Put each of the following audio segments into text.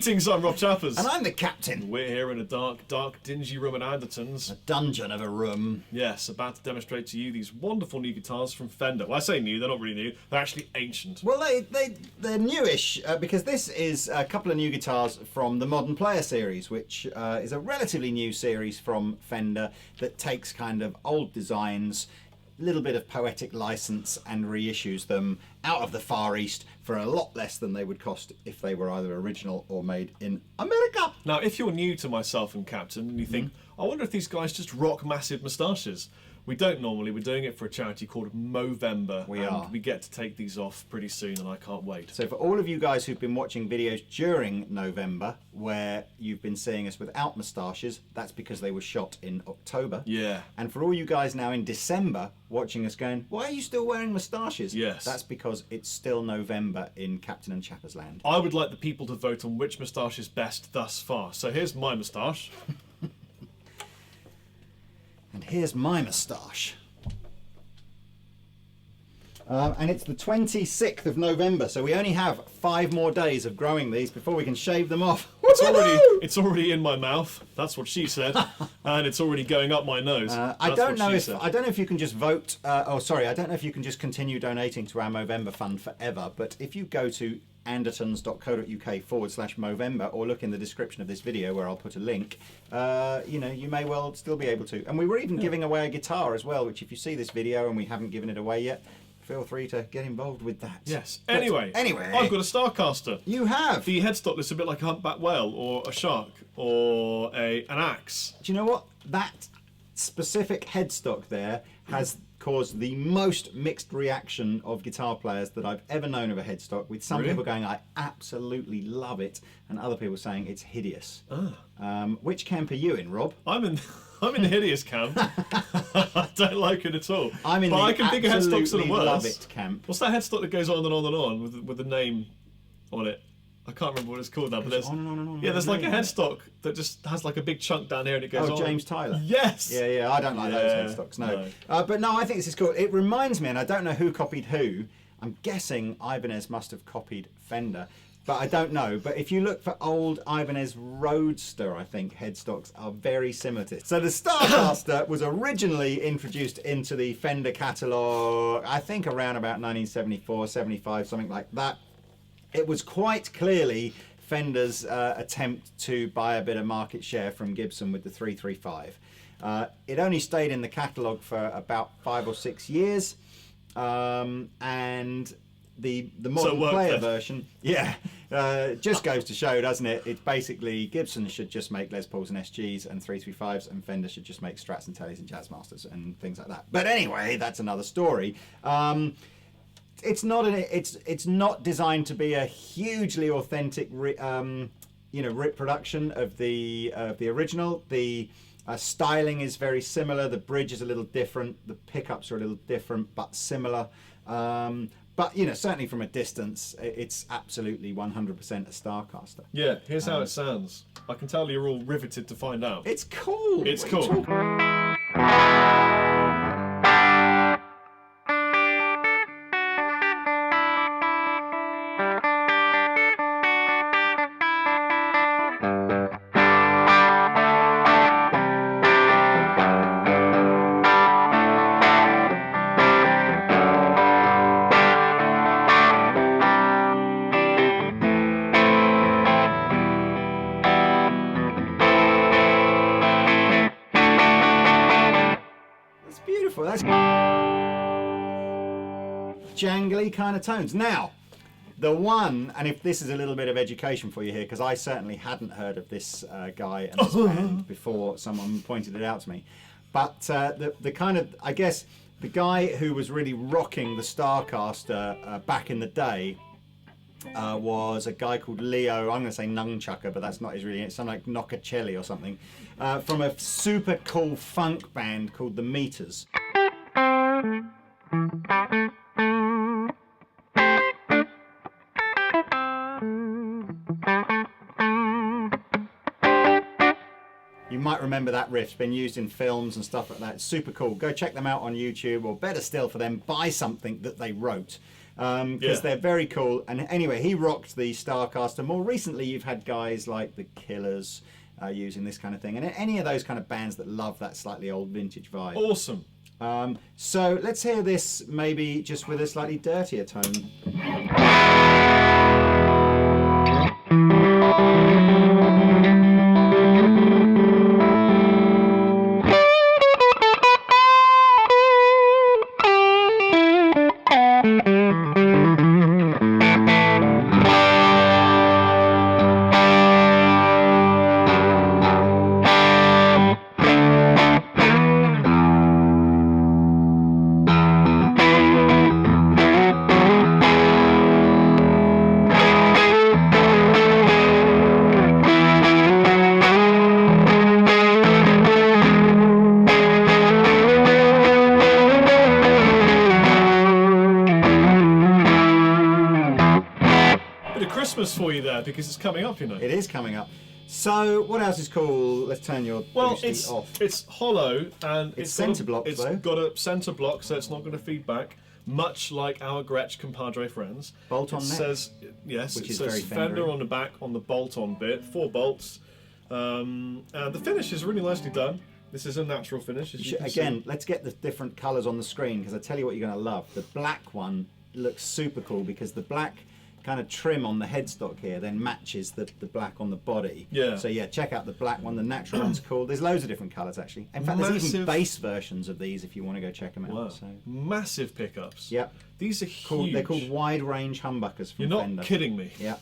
Greetings, I'm Rob Chappers. And I'm the captain. We're here in a dark, dingy room at Andertons. A dungeon of a room. Yes, about to demonstrate to you these wonderful new guitars from Fender. Well, I say new, they're not really new. They're actually ancient. Well, they're newish because this is a couple of new guitars from the Modern Player series, which is a relatively new series from Fender that takes kind of old designs, little bit of poetic license, and reissues them out of the Far East for a lot less than they would cost if they were either original or made in America. Now, if you're new to myself and Captain and you think, I wonder if these guys just rock massive moustaches. We don't normally. We're doing it for a charity called Movember. We get to take these off pretty soon, and I can't wait. So for all of you guys who've been watching videos during November where you've been seeing us without moustaches, that's because they were shot in October. Yeah. And for all you guys now in December watching us going, why are you still wearing moustaches? Yes. That's because it's still November in Captain and Chappers land. I would like the people to vote on which moustache is best thus far. So here's my moustache. And here's my moustache. And it's the 26th of November, so we only have 5 more days of growing these before we can shave them off. It's already in my mouth. That's what she said, and it's already going up my nose. I don't know if you can just vote. I don't know if you can just continue donating to our Movember fund forever. But if you go to andertons.co.uk/Movember or look in the description of this video where I'll put a link, you may well still be able to. And we were even giving away a guitar as well, which if you see this video and we haven't given it away yet, feel free to get involved with that. Yes. But anyway, I've got a Starcaster. You have. The headstock looks a bit like a humpback whale or a shark or an axe. Do you know what? That specific headstock there has caused the most mixed reaction of guitar players that I've ever known of a headstock, with some people going, I absolutely love it, and other people saying it's hideous. Which camp are you in, Rob? I'm in the hideous camp. I don't like it at all. I'm in but the I can think of headstocks that are worse. Love it camp. What's that headstock that goes on and on and on with the name on it? I can't remember what it's called now, but there's there's like a headstock that just has like a big chunk down here and it goes on. James Tyler. Yes. Yeah, I don't like those headstocks. No. But no, I think this is cool. It reminds me, and I don't know who copied who. I'm guessing Ibanez must have copied Fender, but I don't know. But if you look for old Ibanez Roadster, I think headstocks are very similar to it. So the Starcaster was originally introduced into the Fender catalogue, I think around about 1974, 75, something like that. It was quite clearly Fender's attempt to buy a bit of market share from Gibson with the 335. It only stayed in the catalogue for about 5 or 6 years, and the modern player version, just goes to show, doesn't it? It's basically Gibson should just make Les Pauls and SGs and 335s, and Fender should just make Strats and Tellys and Jazzmasters and things like that. But anyway, that's another story. It's not designed to be a hugely authentic reproduction of the original. The styling is very similar. The bridge is a little different. The pickups are a little different, but similar. But certainly from a distance, it's absolutely 100% a Starcaster. Yeah, here's how it sounds. I can tell you're all riveted to find out. It's cool. It's cool. That's jangly kind of tones. Now, the one, and if this is a little bit of education for you here, because I certainly hadn't heard of this guy and this band before someone pointed it out to me, but the kind of, I guess, the guy who was really rocking the Starcaster back in the day was a guy called Leo, I'm going to say Nunchucker, but that's not his really name, it's something like Noccacelli or something, from a super cool funk band called the Meters. You might remember that riff. It's been used in films and stuff like that. It's super cool. Go check them out on YouTube, or better still for them, buy something that they wrote. Because they're very cool. And anyway, he rocked the Starcaster. More recently, you've had guys like the Killers using this kind of thing, and any of those kind of bands that love that slightly old vintage vibe. Awesome. So let's hear this maybe just with a slightly dirtier tone. For you there, because it's coming up, you know. It is coming up. So what else is cool? Let's turn your boosty off. It's hollow, and it's centre block, It's got a centre block, so it's not going to feed back, much like our Gretsch compadre friends. Bolt on neck. Says yes. Which it is says very Fender on the back on the bolt-on bit, 4 bolts, and the finish is really nicely done. This is a natural finish. As you can again, see. let's get the different colours on the screen, because I tell you what you're going to love. The black one looks super cool, because the black kind of trim on the headstock here then matches the black on the body. Yeah. So yeah, check out the black one. The natural one's cool. There's loads of different colours actually. In fact, there's even bass versions of these if you want to go check them out. Wow. So. Massive pickups. Yeah. These are huge. They're called wide range humbuckers from You're Fender. not kidding me. Yeah.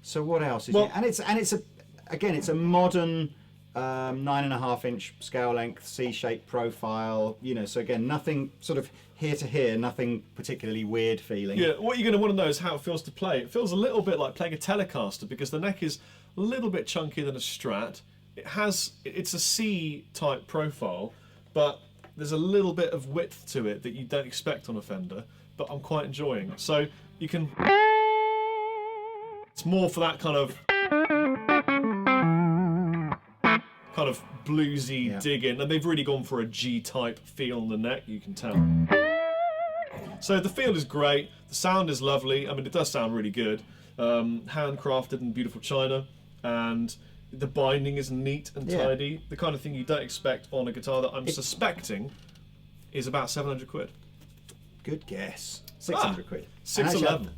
So what else is it? And it's a modern 9.5-inch scale length, C-shaped profile. You know, so again, nothing sort of here to here, nothing particularly weird feeling. Yeah, what you're going to want to know is how it feels to play. It feels a little bit like playing a Telecaster, because the neck is a little bit chunkier than a Strat. It's a C-type profile, but there's a little bit of width to it that you don't expect on a Fender, but I'm quite enjoying. So you can... It's more for that kind of bluesy digging, and they've really gone for a G-type feel on the neck, you can tell. So the feel is great, the sound is lovely. I mean, it does sound really good, handcrafted in beautiful china, and the binding is neat and tidy, the kind of thing you don't expect on a guitar that I'm suspecting is about 700 quid. Good guess. 600 quid. 611.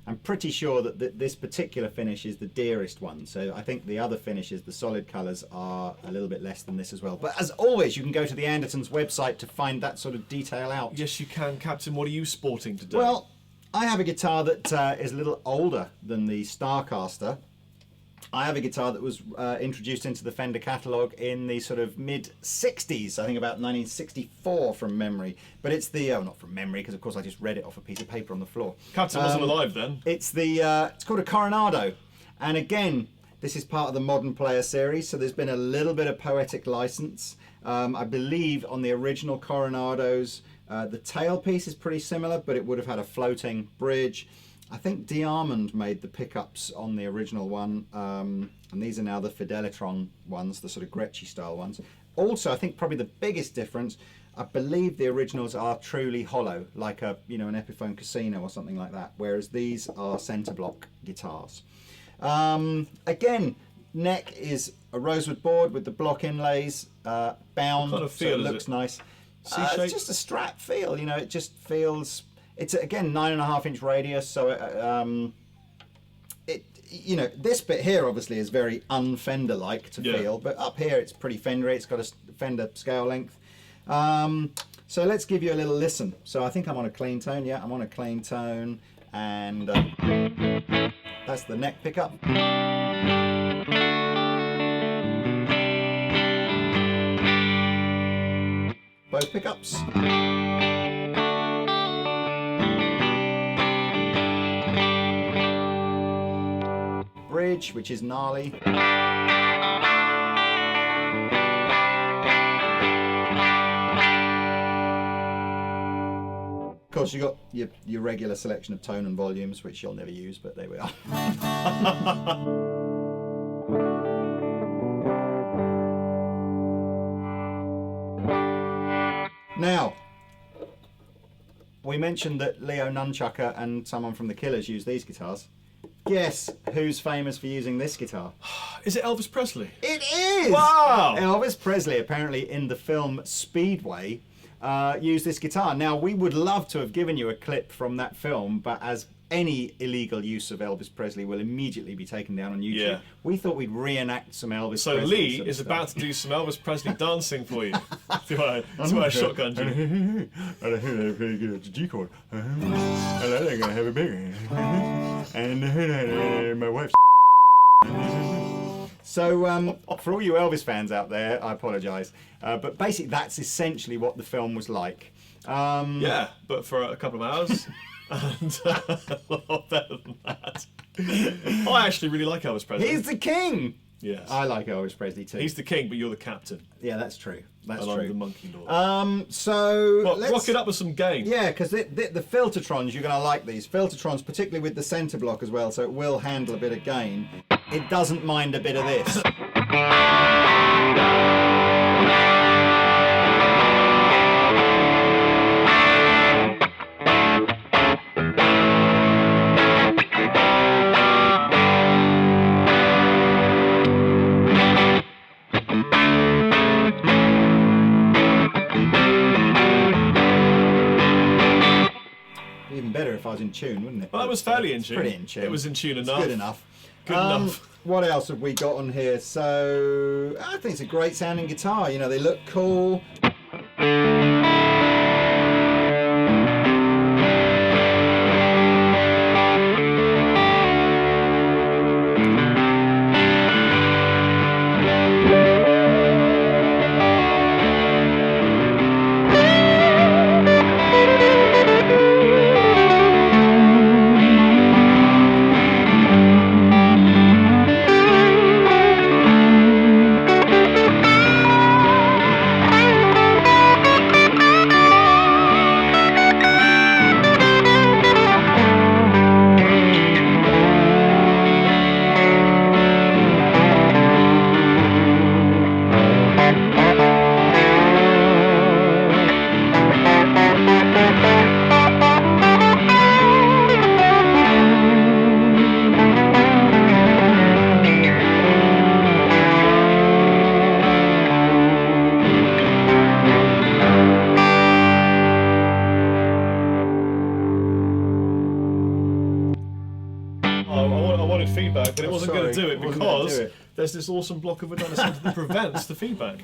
I'm pretty sure that this particular finish is the dearest one. So I think the other finishes, the solid colours, are a little bit less than this as well. But as always, you can go to the Andertons website to find that sort of detail out. Yes, you can, Captain. What are you sporting today? Well, I have a guitar that is a little older than the Starcaster. I have a guitar that was introduced into the Fender catalogue in the sort of mid-60s, I think about 1964 from memory. But it's the, not from memory, because of course I just read it off a piece of paper on the floor. Captain wasn't alive then. It's it's called a Coronado. And again, this is part of the Modern Player series, so there's been a little bit of poetic license. I believe on the original Coronados, the tailpiece is pretty similar, but it would have had a floating bridge. I think Diamond made the pickups on the original one, and these are now the Fidelitron ones, the sort of Gretschy style ones. Also, I think probably the biggest difference, I believe the originals are truly hollow, like an Epiphone Casino or something like that, whereas these are centre block guitars. Again, neck is a rosewood board with the block inlays, bound, kind of feel, so it looks nice. It's just a Strat feel, it just feels... It's again 9.5-inch radius, so this bit here obviously is very un-Fender-like to feel, but up here it's pretty Fender-y. It's got a Fender scale length. So let's give you a little listen. So I think I'm on a clean tone. Yeah, I'm on a clean tone, and that's the neck pickup. Both pickups. Bridge, which is gnarly. Of course, you got your regular selection of tone and volumes, which you'll never use, but there we are. Now, we mentioned that Leo Nunchucker and someone from the Killers use these guitars. Guess who's famous for using this guitar? Is it Elvis Presley? It is! Wow! Elvis Presley, apparently in the film Speedway, used this guitar. Now, we would love to have given you a clip from that film, but as any illegal use of Elvis Presley will immediately be taken down on YouTube, we thought we'd reenact some Elvis so Presley. Lee is about to do some Elvis Presley dancing for you. See what I shotgunned you. I don't think I play the G chord. And I think I have a big and my wife's. So, for all you Elvis fans out there, I apologise. But basically, that's essentially what the film was like. Yeah, but for a couple of hours. And a lot better than that. I actually really like Elvis Presley. He's the king! Yes. I like Elvis Presley too. He's the king, but you're the captain. Yeah, that's true. That's and true. I'm the monkey lord. So well, let's rock it up with some gain. Yeah, because the Filtertrons, you're going to like these. Filtertrons, particularly with the centre block as well, so it will handle a bit of gain. It doesn't mind a bit of this. Even better if I was in tune, wouldn't it? Well, that was fairly in tune. Pretty in tune. It was in tune enough. Good enough. Good enough. What else have we got on here? So, I think it's a great sounding guitar. You know, they look cool. feedback, but it wasn't going to do it because there's this awesome block of Adonis that prevents the feedback.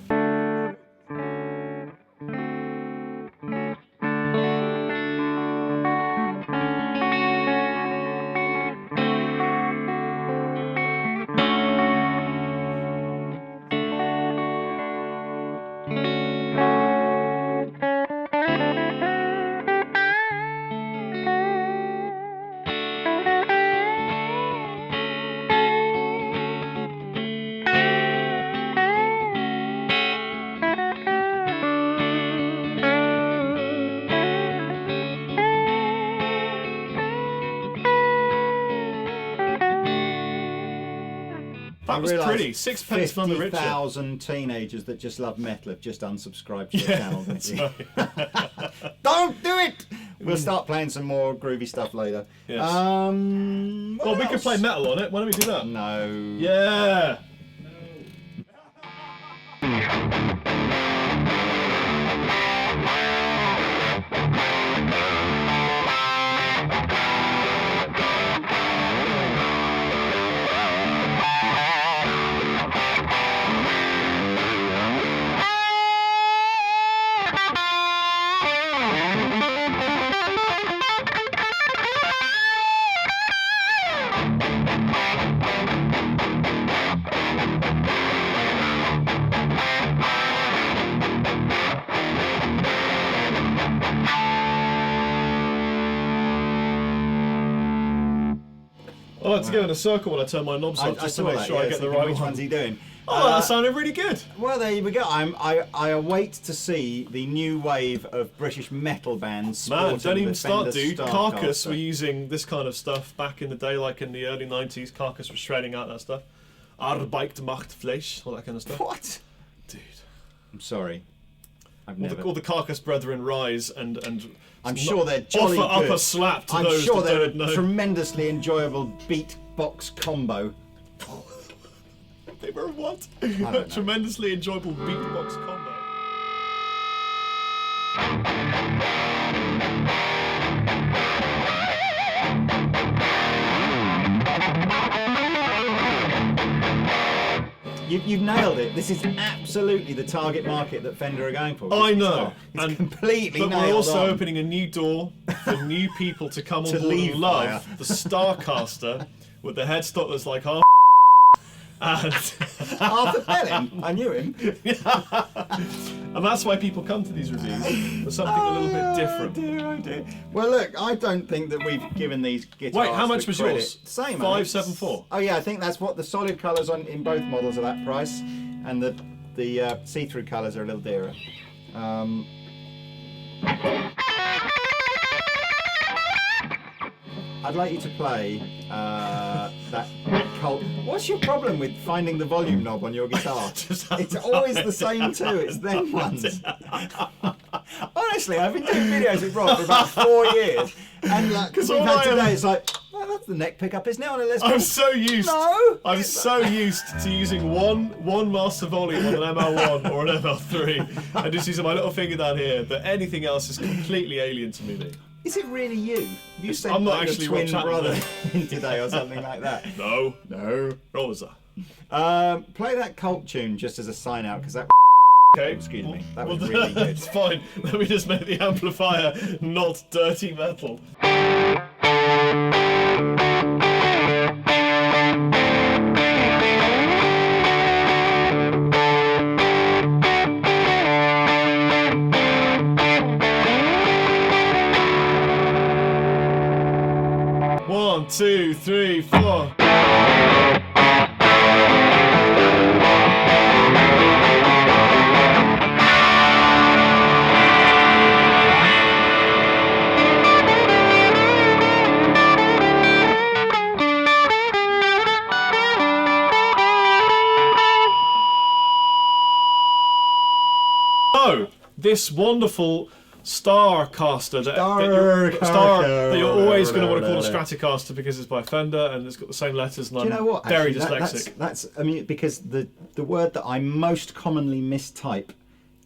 That was pretty. 6 pence from the richer. 50,000 teenagers that just love metal have just unsubscribed to the channel. Right. Don't do it! We'll start playing some more groovy stuff later. Yes. Well, we could play metal on it. Why don't we do that? No. Yeah. I like to go in a circle when I turn my knobs off, just to make sure I get the right Which one. one's he doing? Oh, that sounded really good. Well, there we go. I await to see the new wave of British metal bands. Man, don't even the start, Fender dude. Starcaster. Carcass were using this kind of stuff back in the day, like in the early 90s. Carcass was shredding out that stuff. Arbeit macht Fleisch, all that kind of stuff. What? Dude. I'm sorry. all the Carcass brethren rise and I'm sure they're jolly offer good. up a slap to I'm those sure that they're don't know. a tremendously enjoyable beatbox combo. They were what? don't know. A tremendously enjoyable beatbox combo. You've nailed it. This is absolutely the target market that Fender are going for. I know. It's completely But nailed we're also on. opening a new door for new people to come on To board leave and love fire. the Starcaster with the headstock that's like half and Arthur Belling, I knew him. and that's why people come to these reviews for something a little bit different. Oh dear. Well, look, I don't think that we've given these guitars. Wait, how much the was credit. yours? Same. 574. Oh yeah, I think that's what the solid colours in both models are that price, and the see-through colours are a little dearer. I'd like you to play that Colt. What's your problem with finding the volume knob on your guitar? It's always the same two. It's them ones. Honestly, I've been doing videos with Rob for about 4 years, and like we've all had I today, am- it's like, well, that's the neck pickup, isn't it? On a Les Paul? I'm so used. No, I'm it's- so used to using one master volume on an ML1 or an ML3, and just using my little finger down here. That anything else is completely alien to me. Lee. Is it really you? You sent I'm not like, actually your twin Rob Chapman. brother in today or something like that. No, No. Rosa. Play that Colt tune just as a sign out, because that. Okay. Excuse me. That was Well, really good. It's fine. Let me just make the amplifier not dirty metal. One, two, three, four. Oh, this wonderful Starcaster that you're always going to want to call a Stratocaster because it's by Fender and it's got the same letters and Do you know what? very Actually, dyslexic. that's I mean, because the word that I most commonly mistype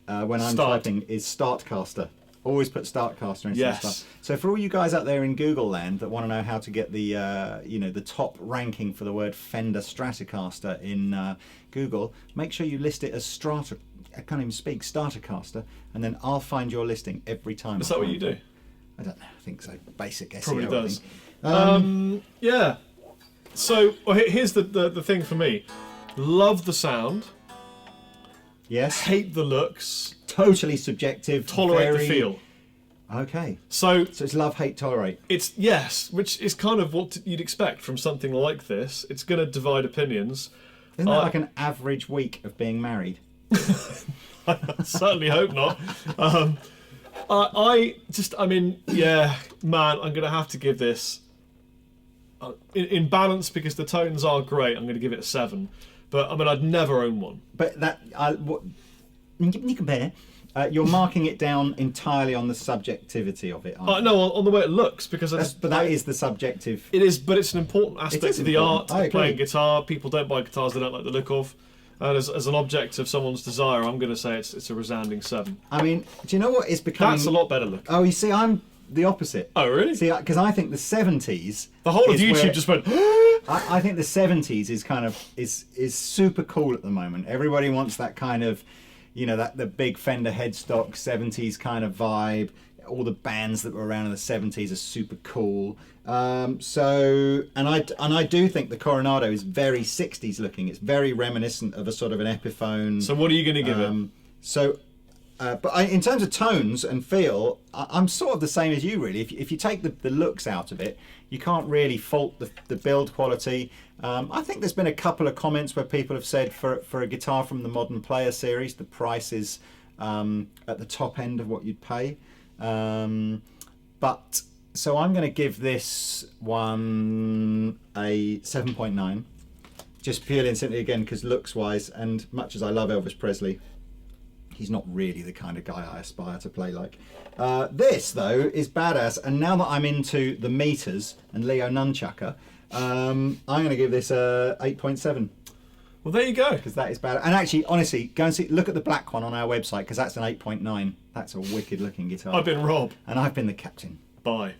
when I'm Start. typing is Startcaster. Always put Startcaster instead Yes. of Start. So for all you guys out there in Google land that want to know how to get the the top ranking for the word Fender Stratocaster in Google, make sure you list it as Strata. I can't even speak, Startercaster, and then I'll find your listing every time. Is that what you do? I don't know. I think so. Basic SEO. Probably I does. think. Yeah. So here's the thing for me. Love the sound. Yes. Hate the looks. Totally subjective. Tolerate the very- feel. Okay. So So it's love, hate, tolerate. it's yes, which is kind of what you'd expect from something like this. It's going to divide opinions. Isn't that like an average week of being married? I certainly hope not. I mean, yeah, man, I'm going to have to give this in balance because the tones are great. I'm going to give it a 7. But I mean, I'd never own one. But that you compare. You're marking it down entirely on the subjectivity of it. Aren't you? No, on the way it looks because But that is the subjective. It is, but it's an important aspect is of the important. art I of playing agree. guitar. People don't buy guitars they don't like the look of. And as an object of someone's desire, I'm going to say it's a resounding 7. I mean, do you know what is becoming? That's a lot better looking. Oh, you see, I'm the opposite. Oh, really? See, because I think the 70s. The whole of is YouTube where- just went. I think the 70s is kind of is super cool at the moment. Everybody wants that kind of, that the big Fender headstock 70s kind of vibe. All the bands that were around in the 70s are super cool. And I do think the Coronado is very 60s looking. It's very reminiscent of a sort of an Epiphone. So what are you going to give it? In terms of tones and feel, I'm sort of the same as you, really. If you take the looks out of it, you can't really fault the build quality. I think there's been a couple of comments where people have said for a guitar from the Modern Player series, the price is at the top end of what you'd pay. So I'm going to give this one a 7.9, just purely and simply again because looks wise, and much as I love Elvis Presley, he's not really the kind of guy I aspire to play like. This, though, is badass. And now that I'm into the meters and Leo Nunchucker, I'm going to give this a 8.7. Well, there you go. Because that is bad. And actually, honestly, go and look at the black one on our website, because that's an 8.9. That's a wicked looking guitar. I've been Rob. And I've been the captain. Bye.